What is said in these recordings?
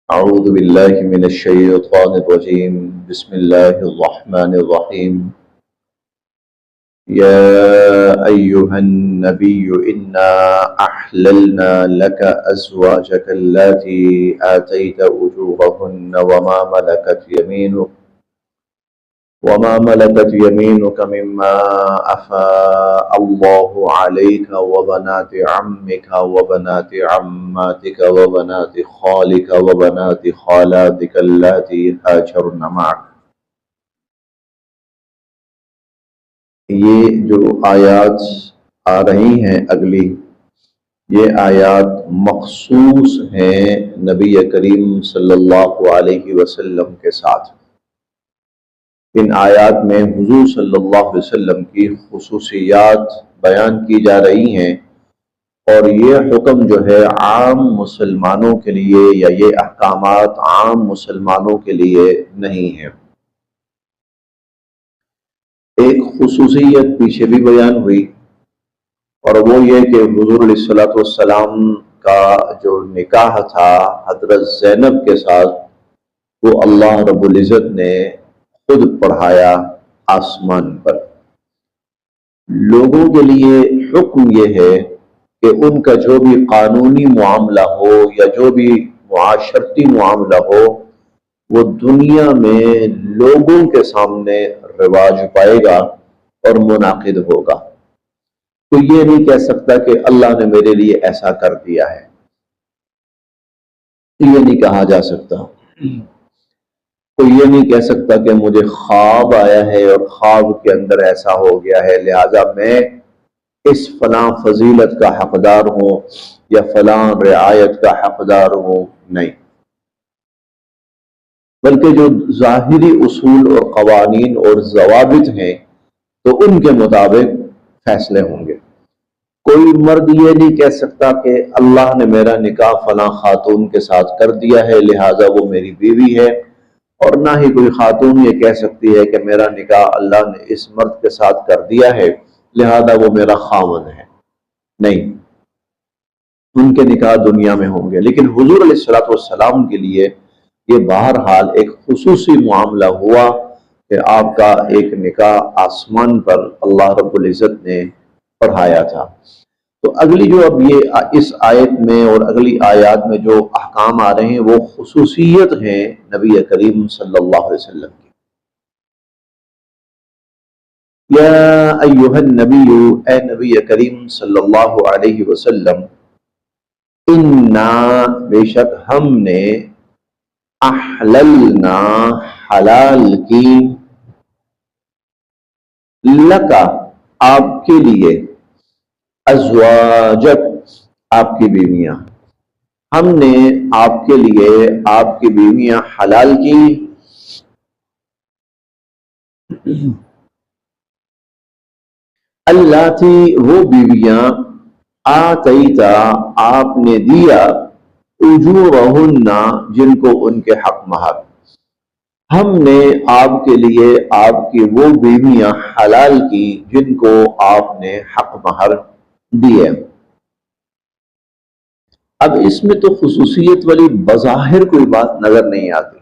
أعوذ بالله من الشيطان الرجيم. بسم الله الرحمن الرحيم. يا أيها النبي إنا أحللنا لك أزواجك اللاتي آتيت أجورهن وما ملكت يمينك مما أفاء الله عليك وبنات عمك وبنات عماتك وبنات خالك وبنات خالاتك اللاتي هاجرن معك. یہ جو آیات آ رہی ہیں اگلی، یہ آیات مخصوص ہیں نبی کریم صلی اللہ علیہ وسلم کے ساتھ. ان آیات میں حضور صلی اللہ علیہ وسلم کی خصوصیات بیان کی جا رہی ہیں، اور یہ حکم جو ہے عام مسلمانوں کے لیے، یا یہ احکامات عام مسلمانوں کے لیے نہیں ہیں. ایک خصوصیت پیچھے بھی بیان ہوئی، اور وہ یہ کہ حضور علیہ الصلوۃ والسلام کا جو نکاح تھا حضرت زینب کے ساتھ، وہ اللہ رب العزت نے خود پڑھایا آسمان پر. لوگوں کے لیے حکم یہ ہے کہ ان کا جو بھی قانونی معاملہ ہو یا جو بھی معاشرتی معاملہ ہو، وہ دنیا میں لوگوں کے سامنے رواج پائے گا اور منعقد ہوگا. تو یہ نہیں کہہ سکتا کہ اللہ نے میرے لیے ایسا کر دیا ہے، یہ نہیں کہا جا سکتا. کوئی یہ نہیں کہہ سکتا کہ مجھے خواب آیا ہے اور خواب کے اندر ایسا ہو گیا ہے، لہذا میں اس فلاں فضیلت کا حقدار ہوں یا فلاں رعایت کا حقدار ہوں. نہیں، بلکہ جو ظاہری اصول اور قوانین اور ضوابط ہیں تو ان کے مطابق فیصلے ہوں گے. کوئی مرد یہ نہیں کہہ سکتا کہ اللہ نے میرا نکاح فلاں خاتون کے ساتھ کر دیا ہے لہذا وہ میری بیوی ہے، اور نہ ہی کوئی خاتون یہ کہہ سکتی ہے کہ میرا نکاح اللہ نے اس مرد کے ساتھ کر دیا ہے لہذا وہ میرا خاوند ہے. نہیں، ان کے نکاح دنیا میں ہوں گے، لیکن حضور علیہ الصلوۃ والسلام کے لیے یہ بہرحال ایک خصوصی معاملہ ہوا کہ آپ کا ایک نکاح آسمان پر اللہ رب العزت نے پڑھایا تھا. تو اگلی جو اب یہ اس آیت میں اور اگلی آیات میں جو احکام آ رہے ہیں وہ خصوصیت ہیں نبی کریم صلی اللہ علیہ وسلم کی. یا ایہا النبی، اے نبی کریم صلی اللہ علیہ وسلم، انا، بے شک ہم نے، احللنا، حلال کی، لکا، آپ کے لیے، ازواجک، آپ کی بیویاں، ہم نے آپ کے لیے آپ کی بیویاں حلال کی. اللہ تھی، وہ بیویاں، آتیتا، آپ نے دیا، اجورہن، جن کو ان کے حق مہر. ہم نے آپ کے لیے آپ کی وہ بیویاں حلال کی جن کو آپ نے حق مہر دیے. اب اس میں تو خصوصیت والی بظاہر کوئی بات نظر نہیں آتی.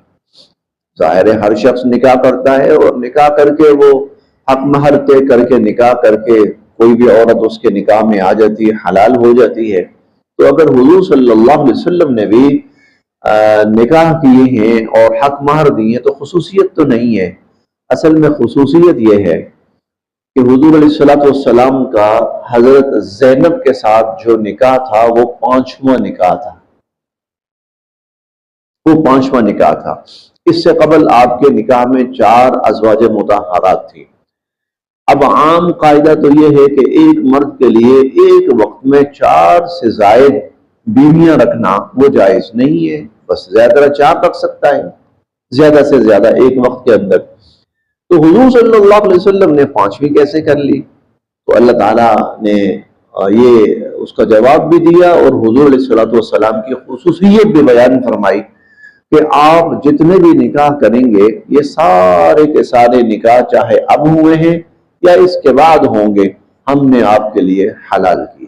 ظاہر ہے ہر شخص نکاح کرتا ہے اور نکاح کر کے وہ حق مہر طے کر کے نکاح کر کے کوئی بھی عورت اس کے نکاح میں آ جاتی ہے، حلال ہو جاتی ہے. تو اگر حضور صلی اللہ علیہ وسلم نے بھی نکاح کیے ہیں اور حق مہر دیے ہیں تو خصوصیت تو نہیں ہے. اصل میں خصوصیت یہ ہے کہ حضور علیہ الصلوۃ والسلام کا حضرت زینب کے ساتھ جو نکاح تھا وہ پانچواں نکاح تھا. اس سے قبل آپ کے نکاح میں 4 ازواج مطہرات تھی. اب عام قاعدہ تو یہ ہے کہ ایک مرد کے لیے ایک وقت میں 4 سے زائد بیویاں رکھنا وہ جائز نہیں ہے. بس زیادہ 4 رکھ سکتا ہے، زیادہ سے زیادہ ایک وقت کے اندر. تو حضور صلی اللہ علیہ وسلم نے 5ویں کیسے کر لی؟ تو اللہ تعالیٰ نے یہ اس کا جواب بھی دیا اور حضور علیہ الصلوۃ والسلام کی خصوصیت بھی بیان فرمائی کہ آپ جتنے بھی نکاح کریں گے یہ سارے کے سارے نکاح چاہے اب ہوئے ہیں یا اس کے بعد ہوں گے، ہم نے آپ کے لیے حلال کیے.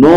9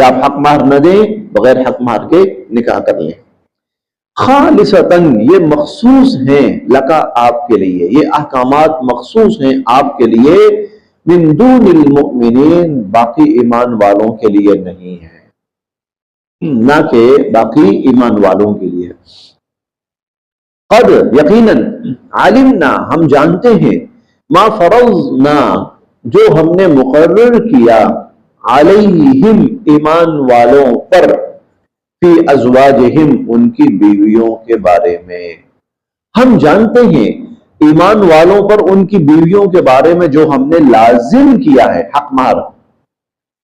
کہ آپ حق مہر نہ دیں، بغیر حق مہر کے نکاح کر لیں۔ خالصتاً، یہ مخصوص ہیں، لکا آپ کے لیے، یہ احکامات مخصوص ہیں آپ کے لیے، من دون المؤمنین، باقی ایمان والوں کے لیے نہیں ہے، نہ کہ باقی ایمان والوں کے لیے۔ قد، یقیناً، علمنا، ہم جانتے ہیں، ما فرضنا، جو ہم نے مقرر کیا، علیہم، ایمان والوں پر، فی ازواجہم، ان کی بیویوں کے بارے میں۔ ہم جانتے ہیں ایمان والوں پر ان کی بیویوں کے بارے میں جو ہم نے لازم کیا ہے حق مہر،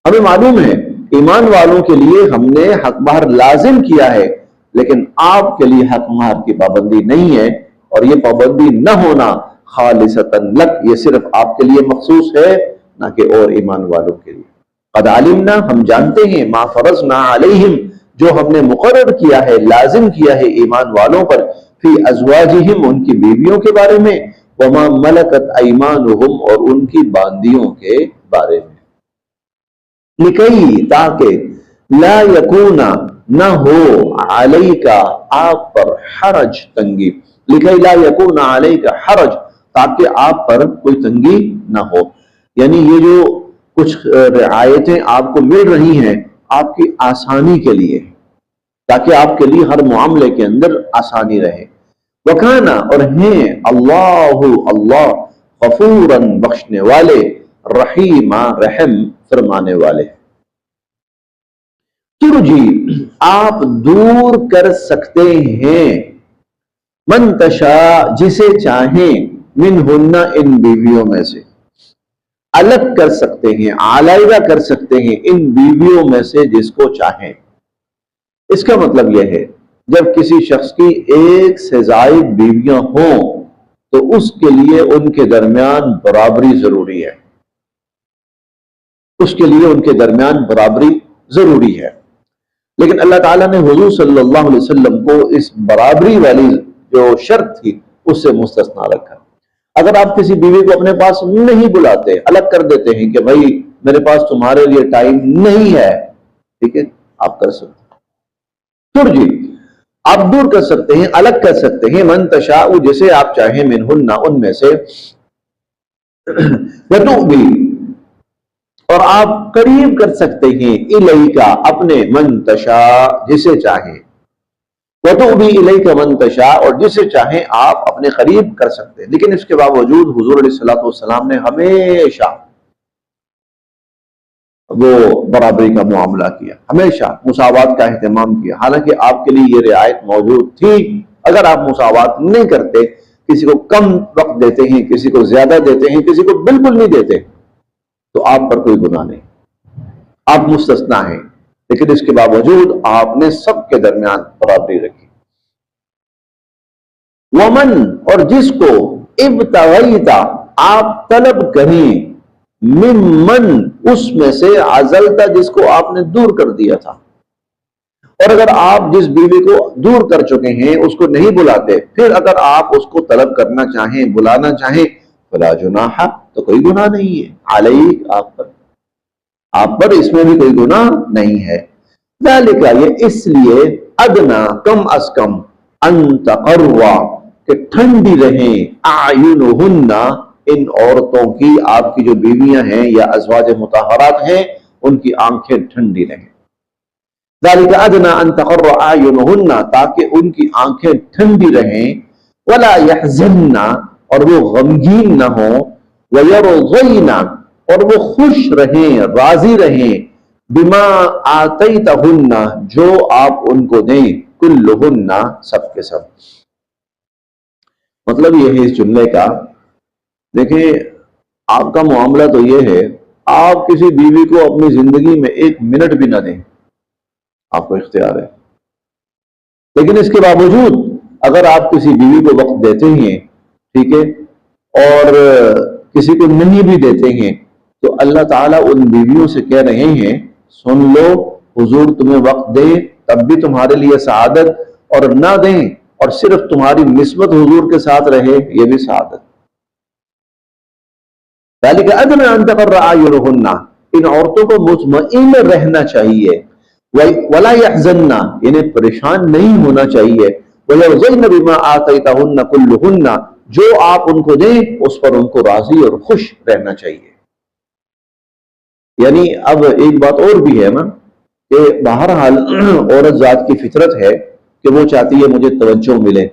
ہمیں معلوم ہے ایمان والوں کے لیے ہم نے حق مہر لازم کیا ہے، لیکن آپ کے لیے حق مہر کی پابندی نہیں ہے، اور یہ پابندی نہ ہونا خالصتاً لک، یہ صرف آپ کے لیے مخصوص ہے، نہ کہ اور ایمان والوں کے لیے۔ قد علمنا، ہم جانتے ہیں، ما فرضنا علیہم، جو ہم نے مقرر کیا ہے، لازم کیا ہے ایمان والوں پر، فی ازواجہم، ان کی بیویوں کے بارے میں، وما ملکت ایمانہم، اور ان کی باندیوں کے بارے میں، لکی، تاکہ، لا یکونا، نہ ہو، علیکا، آپ پر، حرج، تنگی، لکی لا یکونا علیکا حرج، تاکہ آپ پر کوئی تنگی نہ ہو، یعنی یہ جو کچھ رعایتیں آپ کو مل رہی ہیں آپ کی آسانی کے لیے، تاکہ آپ کے لیے ہر معاملے کے اندر آسانی رہے۔ وکانا، اور ہیں، اللہ غفوراً، بخشنے والے، رحیما، رحم فرمانے والے۔ ترجی، آپ دور کر سکتے ہیں، من تشاء، جسے چاہیں، منہن، ان بیویوں میں سے، الگ کر سکتے ہیں، علیحدہ کر سکتے ہیں ان بیویوں میں سے جس کو چاہیں۔ اس کا مطلب یہ ہے جب کسی شخص کی ایک سے زائد بیویاں ہوں تو اس کے لیے ان کے درمیان برابری ضروری ہے، اس کے لیے ان کے درمیان برابری ضروری ہے، لیکن اللہ تعالیٰ نے حضور صلی اللہ علیہ وسلم کو اس برابری والی جو شرط تھی اس سے مستثنا رکھا۔ اگر آپ کسی بیوی کو اپنے پاس نہیں بلاتے، الگ کر دیتے ہیں کہ بھائی میرے پاس تمہارے لیے ٹائم نہیں ہے، ٹھیک ہے، آپ کر سکتے ہیں۔ ترجی، آپ دور کر سکتے ہیں، الگ کر سکتے ہیں، من تشاء، جسے آپ چاہیں، منہن، ان میں سے، وتؤوی، اور آپ قریب کر سکتے ہیں، الیکا، اپنے، من تشاء، جسے چاہیں، وتؤوی الیک من تشاء، اور جسے چاہیں آپ اپنے قریب کر سکتے ہیں، لیکن اس کے باوجود حضور علیہ الصلوۃ والسلام نے ہمیشہ وہ برابری کا معاملہ کیا، ہمیشہ مساوات کا اہتمام کیا، حالانکہ آپ کے لیے یہ رعایت موجود تھی، اگر آپ مساوات نہیں کرتے، کسی کو کم وقت دیتے ہیں، کسی کو زیادہ دیتے ہیں، کسی کو بالکل نہیں دیتے، تو آپ پر کوئی گناہ نہیں، آپ مستثنا ہیں، لیکن اس کے باوجود آپ نے سب کے درمیان برابری رکھی۔ ومن، اور جس کو، ابتغیتا، آپ طلب کریں، ممن، اس میں سے، عزلتا، جس کو آپ نے دور کر دیا تھا، اور اگر آپ جس بیوی کو دور کر چکے ہیں اس کو نہیں بلاتے، پھر اگر آپ اس کو طلب کرنا چاہیں، بلانا چاہیں، فلا جناح، تو کوئی گناہ نہیں ہے، علیک، آپ پر اس میں بھی کوئی گناہ نہیں ہے۔ ذالک، یہ اس لیے، ادنا، کم از کم، ان تقروا، کہ ٹھنڈی رہیں، اعینہن، ان عورتوں کی، آپ کی جو بیویاں ہیں یا ازواج مطہرات ہیں، ان کی آنکھیں ٹھنڈی رہیں۔ ذالک ادنا ان تقر اعینہن، تاکہ ان کی آنکھیں ٹھنڈی رہیں، ولا یحزن، اور وہ غمگین نہ ہوں، ویرضین، اور وہ خوش رہیں، راضی رہیں، بما آتیتہن، جو آپ ان کو دیں، کلہن، سب کے سب۔ مطلب یہ ہے اس جملے کا، دیکھیں آپ کا معاملہ تو یہ ہے، آپ کسی بیوی کو اپنی زندگی میں ایک منٹ بھی نہ دیں، آپ کو اختیار ہے، لیکن اس کے باوجود اگر آپ کسی بیوی کو وقت دیتے ہیں، ٹھیک ہے، اور کسی کو نہیں بھی دیتے ہیں، تو اللہ تعالیٰ ان بیویوں سے کہہ رہے ہیں، سن لو، حضور تمہیں وقت دے تب بھی تمہارے لیے سعادت، اور نہ دیں اور صرف تمہاری نسبت حضور کے ساتھ رہے، یہ بھی سعادت۔ ذالک ادنی ان تقر اعینہن، ان عورتوں کو مطمئن رہنا چاہیے، ولا يحزننا، انہیں پریشان نہیں ہونا چاہیے، وَيَرْضَيْنَ بِمَا آتَيْتَهُنَّ كُلُّهُنَّ، جو آپ ان کو دیں اس پر ان کو راضی اور خوش رہنا چاہیے۔ یعنی اب ایک بات اور بھی ہے نا کہ بہرحال عورت ذات کی فطرت ہے کہ وہ چاہتی ہے مجھے توجہ ملے،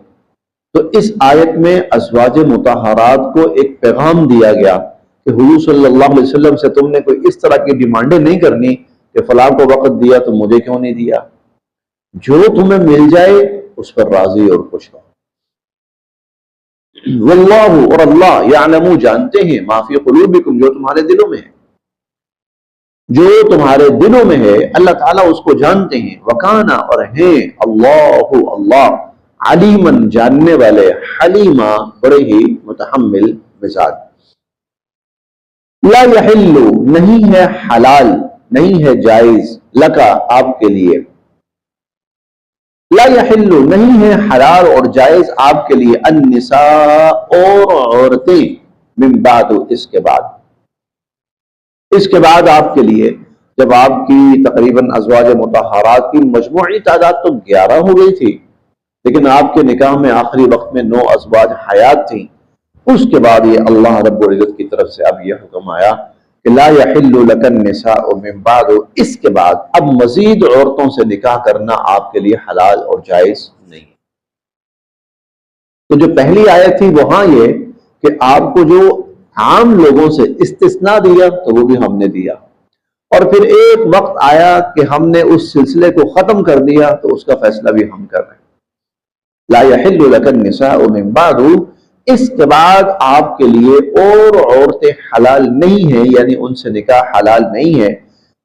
تو اس آیت میں ازواج مطہرات کو ایک پیغام دیا گیا کہ حضور صلی اللہ علیہ وسلم سے تم نے کوئی اس طرح کی ڈیمانڈیں نہیں کرنی کہ فلاں کو وقت دیا تو مجھے کیوں نہیں دیا، جو تمہیں مل جائے اس پر راضی اور خوش رہو۔ واللہ، اور اللہ، یعلم، جانتے ہیں، ما فی قلوبکم، جو تمہارے دلوں میں ہے، جو تمہارے دلوں میں ہے اللہ تعالیٰ اس کو جانتے ہیں، وکانا، اور ہیں اللہ، اللہ علیمن، جاننے والے، حلیمہ، بڑے ہی متحمل مزاج۔ لا یحل، نہیں ہے حلال، نہیں ہے جائز، لکا، آپ کے لیے، لا یحل، نہیں ہے حلال اور جائز آپ کے لیے، النساء، اور عورتیں، من بعد، اس کے بعد، اس کے بعد آپ کے لیے، جب آپ کی تقریباً ازواج مطہرات کی مجموعی تعداد تو 11 ہو گئی تھی، لیکن آپ کے نکاح میں آخری وقت میں 9 ازواج حیات تھیں، اس کے بعد یہ اللہ رب العزت کی طرف سے اب یہ حکم آیا کہ لا یحل لک النساء من بعد، اس کے بعد اب مزید عورتوں سے نکاح کرنا آپ کے لیے حلال اور جائز نہیں۔ تو جو پہلی آیت تھی وہاں یہ کہ آپ کو جو عام لوگوں سے استثناء دیا تو وہ بھی ہم نے دیا، اور پھر ایک وقت آیا کہ ہم نے اس سلسلے کو ختم کر دیا تو اس کا فیصلہ بھی ہم کر رہے ہیں۔ لا یحل لک النساء من بعد، اس کے بعد آپ کے لیے اور عورتیں حلال نہیں ہیں، یعنی ان سے نکاح حلال نہیں ہے،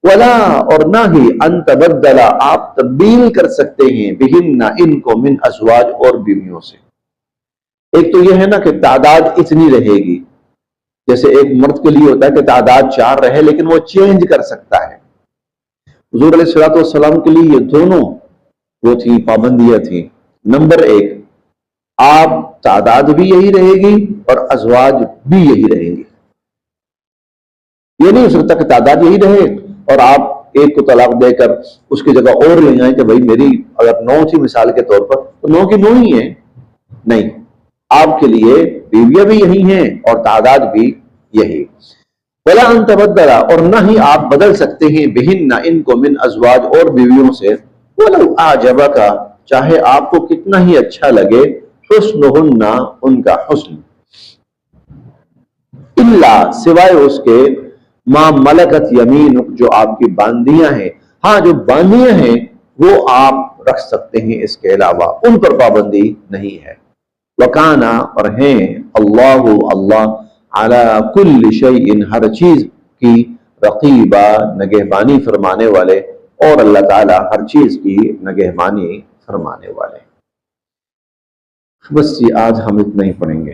ولا، اور نہ ہی، ان تبدل، آپ تبدیل کر سکتے ہیں، بہن، ان کو، من ازواج، اور بیویوں سے۔ ایک تو یہ ہے نا کہ تعداد اتنی رہے گی، جیسے ایک مرد کے لیے ہوتا ہے کہ تعداد 4 رہے لیکن وہ چینج کر سکتا ہے، حضور علیہ الصلوۃ والسلام کے لیے یہ دونوں وہ تھی پابندیاں تھیں۔ نمبر 1، آپ تعداد بھی یہی رہے گی اور ازواج بھی یہی رہیں گی، یہ نہیں ہو سکتا کہ تعداد یہی رہے اور آپ ایک کو طلاق دے کر اس کی جگہ اور لے جائیں کہ بھائی میری اگر 9 تھی مثال کے طور پر تو 9 کی 9 ہی ہیں، نہیں، آپ کے لیے بیویاں بھی یہی ہیں اور تعداد بھی یہی۔ ولا ان تبدل، اور نہ ہی آپ بدل سکتے ہیں، بہن، ان کو، من ازواج، اور بیویوں سے، ولو اعجبک، چاہے آپ کو کتنا ہی اچھا لگے، حسنہن، ان کا حسن، الا، سوائے اس کے، ما ملکت یمینک، جو آپ کی باندیاں ہیں، ہاں جو باندیاں ہیں وہ آپ رکھ سکتے ہیں، اس کے علاوہ ان پر پابندی نہیں ہے۔ وکانا، اور ہیں اللہ، اللہ، علی کل شیء، ہر چیز کی، رقیبہ، نگہبانی فرمانے والے، اور اللہ تعالی ہر چیز کی نگہبانی فرمانے والے۔ بس یہ آج ہم اتنا ہی پڑھیں گے۔